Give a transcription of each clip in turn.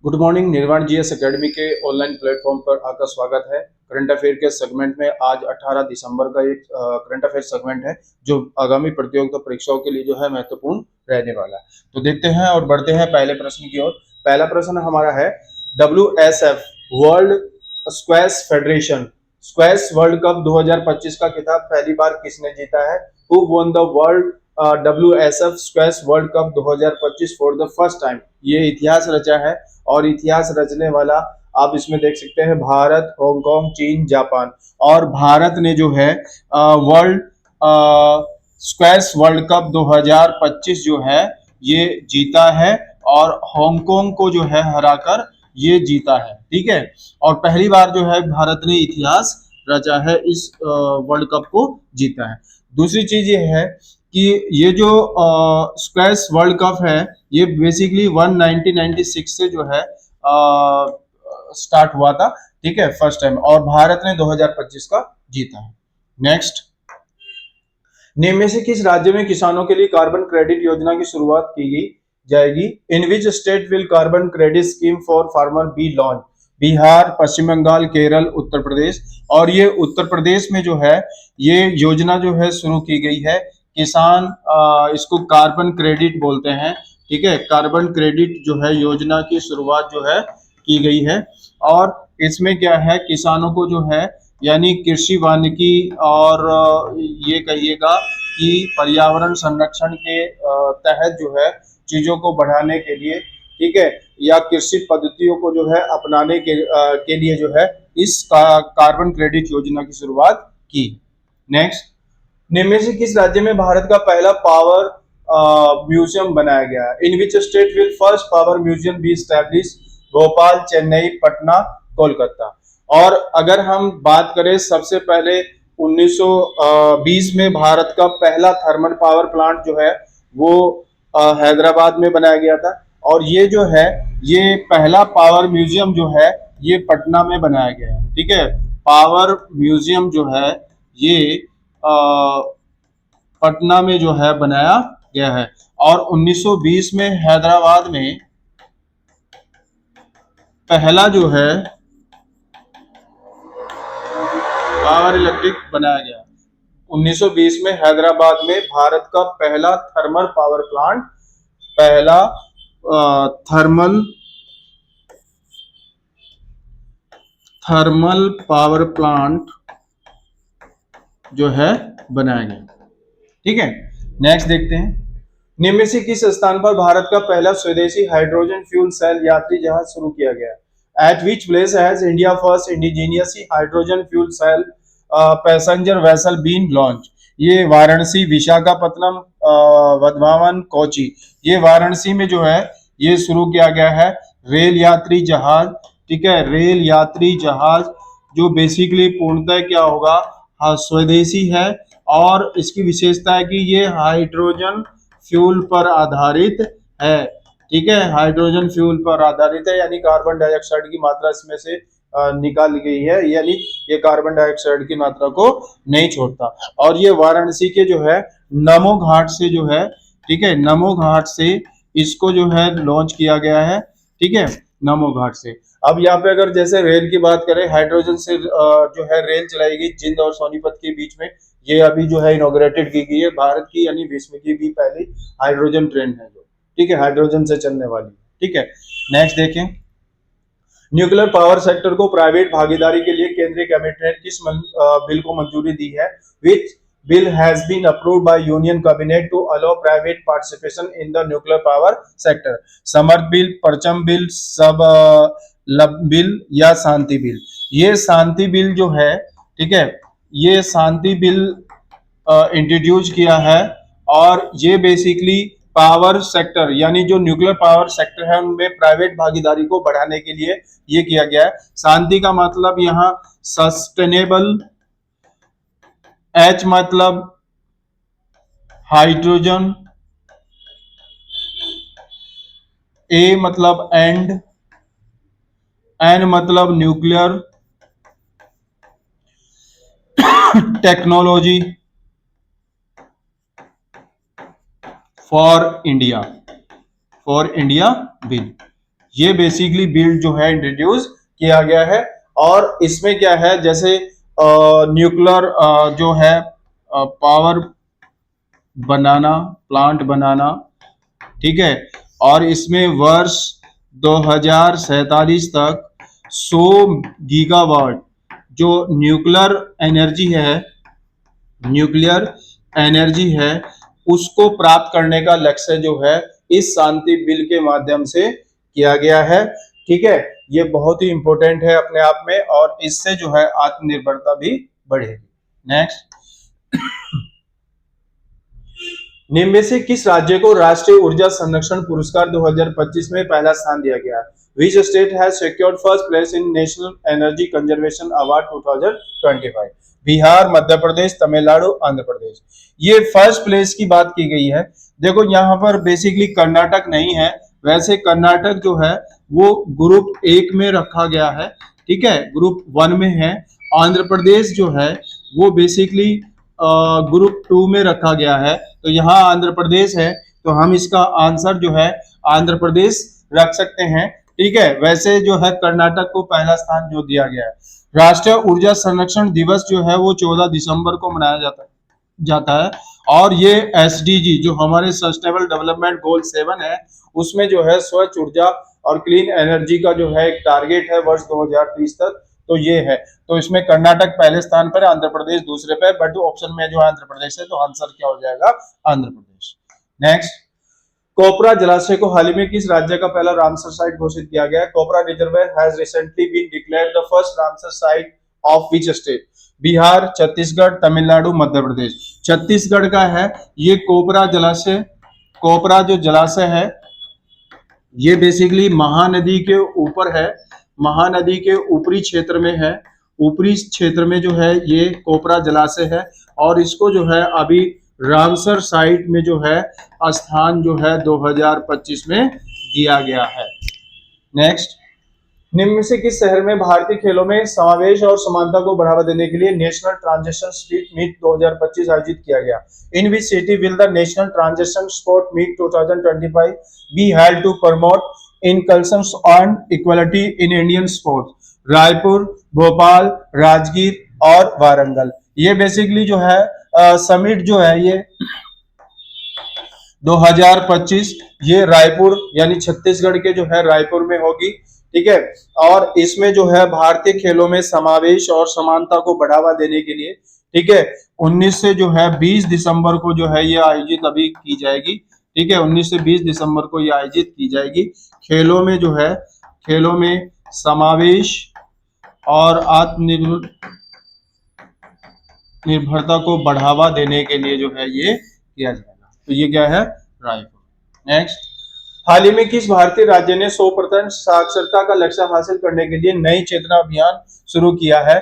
Good morning. निर्वाण GS academy के online platform पर आपका स्वागत है। करंट अफेयर के सेगमेंट में आज 18 दिसंबर का एक करंट अफेयर सेगमेंट है जो आगामी प्रतियोगिता परीक्षाओं के लिए जो है महत्वपूर्ण रहने वाला है। तो देखते हैं और बढ़ते हैं पहले प्रश्न की ओर। पहला प्रश्न हमारा है WSF world squash federation squash world cup 2025 का खिताब पहली बार किसने जीता है? Who won the world WSF squash world cup 2025 for the first time? ये इतिहास रचा है और इतिहास रचने वाला आप इसमें देख सकते हैं भारत, हांगकांग, चीन, जापान। और भारत ने जो है वर्ल्ड स्क्वैश वर्ल्ड कप 2025 जो है ये जीता है और हांगकांग को जो है हराकर ये जीता है। ठीक है, और पहली बार जो है भारत ने इतिहास रचा है, इस वर्ल्ड कप को जीता है। दूसरी चीज ये है कि ये जो स्क्वैश वर्ल्ड कप है ये बेसिकली 1996 से जो है स्टार्ट हुआ था। ठीक है, फर्स्ट टाइम, और भारत ने 2025 का जीता है। नेक्स्ट, निम्न में से किस राज्य में किसानों के लिए कार्बन क्रेडिट योजना की शुरुआत की गई जाएगी? In which state will carbon credit scheme for farmer be launch? Bihar, Paschim Bangal, Kerala, Uttar Pradesh. और ये उत्तर प्रदेश में जो है ये योजना जो है शुरू की गई है। किसान इसको कार्बन क्रेडिट बोलते हैं। ठीक है, कार्बन क्रेडिट जो है योजना की शुरुआत जो है की गई है। और इसमें क्या है, किसानों को जो है यानी कृषि वानिकी और ये कहिएगा कि पर्यावरण संरक्षण के तहत जो है चीजों को बढ़ाने के लिए, ठीक है, या कृषि पद्धतियों को जो है अपनाने के लिए जो है इस कार्बन क्रेडिट योजना की शुरुआत की। नेक्स्ट, निम्न में से किस राज्य में भारत का पहला पावर म्यूजियम बनाया गया है? In which state will first power museum be establish? Bhopal, Chennai, Patna, Kolkata. और अगर हम बात करें सबसे पहले 1920 में भारत का पहला थर्मल पावर प्लांट जो है वो हैदराबाद में बनाया गया था। और ये जो है ये पहला पावर म्यूजियम जो है ये पटना में बनाया गया है। ठीक है, पावर म्यूजियम जो है ये पटना में जो है बनाया गया है। और 1920 में हैदराबाद में पहला जो है पावर इलेक्ट्रिक बनाया गया। 1920 में हैदराबाद में भारत का पहला थर्मल पावर प्लांट, पहला थर्मल पावर प्लांट जो है बनाया गया। ठीक है, नेक्स्ट देखते हैं। निम्न में से किस स्थान पर भारत का पहला स्वदेशी हाइड्रोजन फ्यूल सेल यात्री जहाज शुरू किया गया? At which place has India first indigenous hydrogen fuel cell passenger vessel been launched? ये वाराणसी, विशाखापत्तनम, वर्धमान, कोची। ये वाराणसी में जो है ये शुरू किया गया है रेल यात्री जहाज। ठीक है, रेल यात्री जहाज जो बेसिकली पूर्णतः क्या होगा, हाँ, स्वदेशी है। और इसकी विशेषता है कि ये हाइड्रोजन फ्यूल पर आधारित है। ठीक है, हाइड्रोजन फ्यूल पर आधारित है, यानी कार्बन डाइऑक्साइड की मात्रा इसमें से निकाली गई है, यानी ये कार्बन डाइऑक्साइड की मात्रा को नहीं छोड़ता। और ये वाराणसी के जो है नमो घाट से जो है, ठीक है, नमो घाट से इसको जो है लॉन्च किया गया है। ठीक है, नमो घाट से। अब यहाँ पे अगर जैसे रेल की बात करें, हाइड्रोजन से जो है रेल चलाई गई जिंद और सोनीपत के बीच में, ये अभी जो है इनॉग्रेटेड की गई है भारत की यानी विश्व की भी पहली हाइड्रोजन ट्रेन है जो, ठीक है, हाइड्रोजन से चलने वाली। ठीक है, नेक्स्ट देखें। न्यूक्लियर पावर सेक्टर को प्राइवेट भागीदारी के लिए केंद्रीय कैबिनेट ने किस बिल को मंजूरी दी है? विच bill has been approved by union cabinet to allow private participation in the nuclear power sector? Samarth bill, परचम बिल, सब लब बिल या शांति बिल? ये शांति बिल जो है, ठीक है, ये शांति बिल इंट्रोड्यूस किया है। और ये बेसिकली पावर सेक्टर यानी जो न्यूक्लियर पावर सेक्टर है उनमें प्राइवेट भागीदारी को बढ़ाने के लिए ये किया गया है। शांति का मतलब यहाँ सस्टेनेबल, एच मतलब हाइड्रोजन, ए मतलब एंड, एन मतलब nuclear technology for India bill. ये बेसिकली बिल जो है इंट्रोड्यूस किया गया है। और इसमें क्या है, जैसे न्यूक्लियर जो है पावर बनाना, प्लांट बनाना, ठीक है। और इसमें वर्ष 2047 तक 100 गीगावाट जो न्यूक्लियर एनर्जी है उसको प्राप्त करने का लक्ष्य जो है इस शांति बिल के माध्यम से किया गया है, ठीक है। ये बहुत ही इंपॉर्टेंट है अपने आप में, और इससे जो है आत्मनिर्भरता भी बढ़ेगी। नेक्स्ट, निम्न में से किस राज्य को राष्ट्रीय ऊर्जा संरक्षण पुरस्कार 2025 में पहला स्थान दिया गया? Which state has secured first place in National Energy Conservation Award 2025? Bihar, Madhya Pradesh, Tamil Nadu, Andhra Pradesh. ये फर्स्ट प्लेस की बात की गई है। देखो यहाँ पर बेसिकली कर्नाटक नहीं है, वैसे कर्नाटक जो है वो ग्रुप 1 में रखा गया है, ठीक है, ग्रुप 1 में है। आंध्र प्रदेश जो है वो बेसिकली ग्रुप 2 में रखा गया है। तो यहाँ आंध्र प्रदेश है, तो हम इसका आंसर जो है आंध्र प्रदेश रख सकते हैं, ठीक है। वैसे जो है कर्नाटक को पहला स्थान जो दिया गया है। राष्ट्रीय ऊर्जा संरक्षण दिवस जो है वो 14 दिसंबर को मनाया जाता है। और ये SDG जो हमारे सस्टेनेबल डेवलपमेंट गोल 7 है उसमें जो है स्वच्छ ऊर्जा और क्लीन एनर्जी का जो है एक टारगेट है वर्ष 2030 तक, तो ये है। तो इसमें कर्नाटक पहले स्थान पर, आंध्र प्रदेश दूसरे पे, बट ऑप्शन में जो आंध्र प्रदेश है, तो आंसर क्या हो जाएगा? आंध्र प्रदेश। नेक्स्ट, कोपरा जलाशय को हाल ही में किस राज्य का पहला रामसर साइट घोषित किया गया? Kopra reservoir has recently been declared the first Ramsar site of which state? Bihar, Chhattisgarh, Tamil Nadu, Madhya Pradesh. Chhattisgarh का है ये कोपरा जलाशय। कोपरा जो जलाशय है ये बेसिकली महानदी के ऊपर है, महानदी के ऊपरी क्षेत्र में है। ऊपरी क्षेत्र में जो है ये कोपरा जलाशय है, और इसको जो है अभी रामसर साइट में जो है स्थान जो है 2025 में दिया गया है। नेक्स्ट, निम्न में से किस शहर में भारतीय खेलों में समावेश और समानता को बढ़ावा देने के लिए नेशनल ट्रांजिशन स्पोर्ट मीट 2025 आयोजित किया गया? In which city will the national transition sport meet 2025 be held to promote inclusions on equality in Indian sports? Raipur, Bhopal, Rajgir और वारंगल। ये बेसिकली जो है समिट जो है ये 2025 ये रायपुर यानी छत्तीसगढ़ के जो है रायपुर में होगी, ठीक है। और इसमें जो है भारतीय खेलों में समावेश और समानता को बढ़ावा देने के लिए, ठीक है, 19 से जो है 20 दिसंबर को जो है ये आयोजित अभी की जाएगी, ठीक है। 19 से 20 दिसंबर को ये आयोजित की जाएगी। खेलों में जो है, खेलों में समावेश और आत्मनिर्भरता को बढ़ावा देने के लिए जो है ये किया जाएगा। तो ये क्या है? रायपुर। नेक्स्ट, हाल ही में किस भारतीय राज्य ने 100% साक्षरता का लक्ष्य हासिल करने के लिए नई चेतना अभियान शुरू किया है?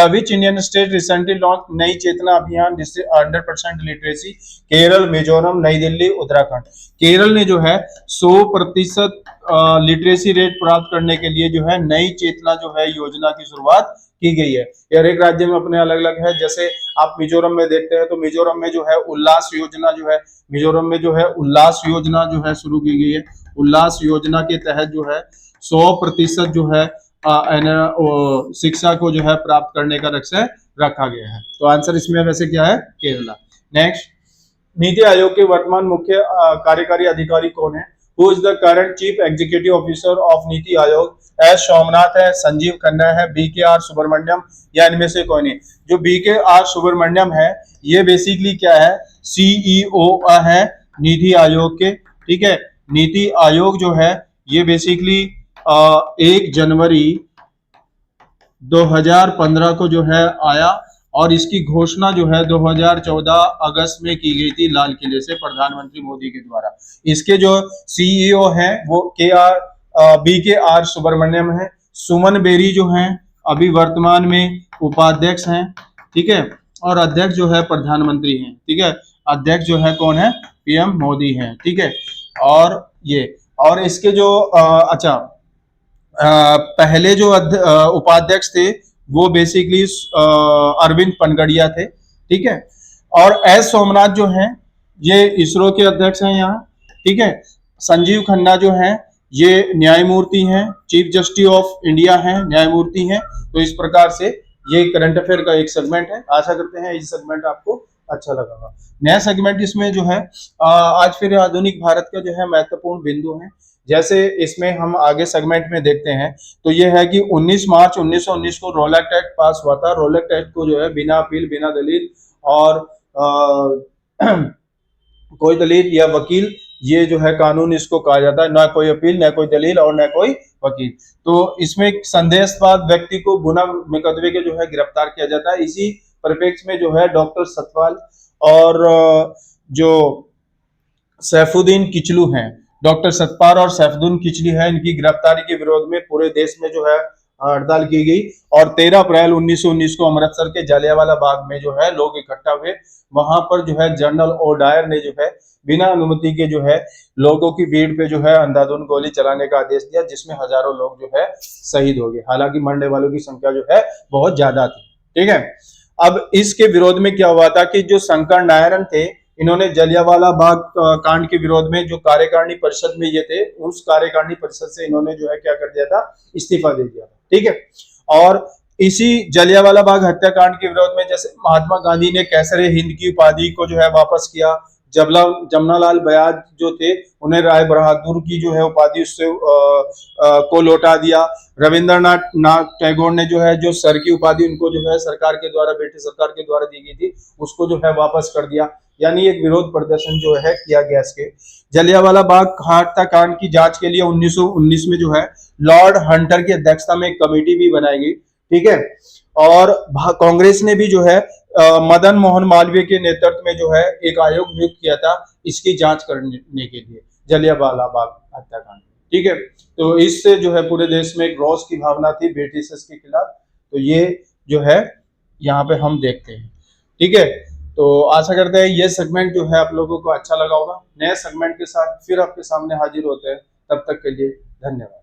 Which Indian state recently launch नई चेतना अभियान जिससे 100% लिटरेसी? केरल, मिजोरम, नई दिल्ली, उत्तराखंड। केरल ने जो है 100% लिटरेसी रेट प्राप्त करने के लिए जो है नई चेतना जो है योजना की शुरुआत की गई है। यार एक राज्य में अपने अलग अलग है, जैसे आप मिजोरम में देखते हैं तो मिजोरम में जो है उल्लास योजना जो है, मिजोरम में जो है उल्लास योजना जो है शुरू की गई है। उल्लास योजना के तहत जो है 100% जो है शिक्षा को जो है प्राप्त करने का लक्ष्य रखा गया है। तो आंसर इसमें वैसे क्या है? केरला। नेक्स्ट, नीति आयोग के वर्तमान मुख्य कार्यकारी अधिकारी कौन है? Who is the current chief executive officer of NITI Aayog? S Somnath है, संजीव खन्ना है, BKR सुब्रमण्यम, या इनमें से कोई नहीं? जो BKR सुब्रमण्यम है ये बेसिकली क्या है? CEO है नीति आयोग के, ठीक है। नीति आयोग जो है ये बेसिकली 1 जनवरी 2015 को जो है आया, और इसकी घोषणा जो है 2014 अगस्त में की गई थी लाल किले से प्रधानमंत्री मोदी के द्वारा। इसके जो CEO हैं वो BKR सुब्रमण्यम है। सुमन बेरी जो हैं अभी वर्तमान में उपाध्यक्ष हैं, ठीक है, और अध्यक्ष जो है प्रधानमंत्री हैं, ठीक है। अध्यक्ष जो है कौन है? PM मोदी हैं, ठीक है। और इसके जो पहले जो उपाध्यक्ष थे वो बेसिकली अरविंद पनगड़िया थे, ठीक है। और एस सोमनाथ जो हैं ये इसरो के अध्यक्ष हैं यहाँ, ठीक है। संजीव खन्ना जो हैं ये न्यायमूर्ति हैं, चीफ जस्टिस ऑफ इंडिया हैं, न्यायमूर्ति हैं। तो इस प्रकार से ये करंट अफेयर का एक सेगमेंट है। आशा करते हैं ये सेगमेंट आपको अच्छा लगा होगा। नया सेगमेंट इसमें जो है आज फिर आधुनिक भारत का जो है महत्वपूर्ण बिंदु है। जैसे इसमें हम आगे सेगमेंट में देखते हैं तो ये है कि 19 मार्च 1919 को रोलैक्ट एक्ट पास हुआ था। रोलैक्ट एक्ट को जो है बिना अपील, बिना दलील और कोई दलील या वकील, ये जो है कानून इसको कहा जाता है, ना कोई अपील, ना कोई दलील और ना कोई वकील। तो इसमें संदेशवाद व्यक्ति को गुना मुकदमे के जो है गिरफ्तार किया जाता है। इसी परिप्रेक्ष्य में जो है डॉक्टर सतपाल और जो सैफुद्दीन किचलू हैं, डॉक्टर सतपाल और सैफुद्दीन किचलू है, इनकी गिरफ्तारी के विरोध में पूरे देश में जो है हड़ताल की गई। और 13 अप्रैल 1919 को अमृतसर के जलियांवाला बाग में जो है लोग इकट्ठा हुए। वहां पर जो है जनरल ओडायर ने जो है बिना अनुमति के जो है लोगों की भीड़ पे जो है अंधाधुंध गोली चलाने का आदेश दिया, जिसमें हजारों लोग जो है शहीद हो गए। हालांकि मरने वालों की संख्या जो है बहुत ज्यादा थी। ठीक है, अब इसके विरोध में क्या हुआ था कि जो शंकर नारायण थे, इन्होंने जलियांवाला बाग कांड के विरोध में जो कार्यकारिणी परिषद में ये थे, उस कार्यकारिणी परिषद से इन्होंने जो है क्या कर दिया था, इस्तीफा दे दिया था। ठीक है, और इसी जलियांवाला बाग हत्याकांड के विरोध में जैसे महात्मा गांधी ने कैसरे हिंद की उपाधि को जो है वापस किया, जमनालाल बजाज जो थे उन्हें राय बहादुर की जो है उपाधि उससे को लौटा दिया। रविंद्रनाथ टैगोर ने जो है जो सर की उपाधि उनको जो है सरकार के द्वारा, ब्रिटिश सरकार के द्वारा दी गई थी, उसको जो है वापस कर दिया। यानी एक विरोध प्रदर्शन जो है किया गया इसके। जलियांवाला बाग हत्याकांड की जांच के लिए 1919 में जो है लॉर्ड हंटर की अध्यक्षता में एक कमेटी भी बनाई गई। ठीक है, और कांग्रेस ने भी जो है मदन मोहन मालवीय के नेतृत्व में जो है एक आयोग नियुक्त किया था इसकी जांच करने के लिए, जलियांवाला बाग हत्याकांड। ठीक है, तो इससे जो है पूरे देश में एक रोष की भावना थी ब्रिटिशर्स के खिलाफ। तो ये जो है यहाँ पे हम देखते हैं। ठीक है, तो आशा करते हैं ये सेगमेंट जो है आप लोगों को अच्छा लगा होगा। नए सेगमेंट के साथ फिर आपके सामने हाजिर होते हैं, तब तक के लिए धन्यवाद।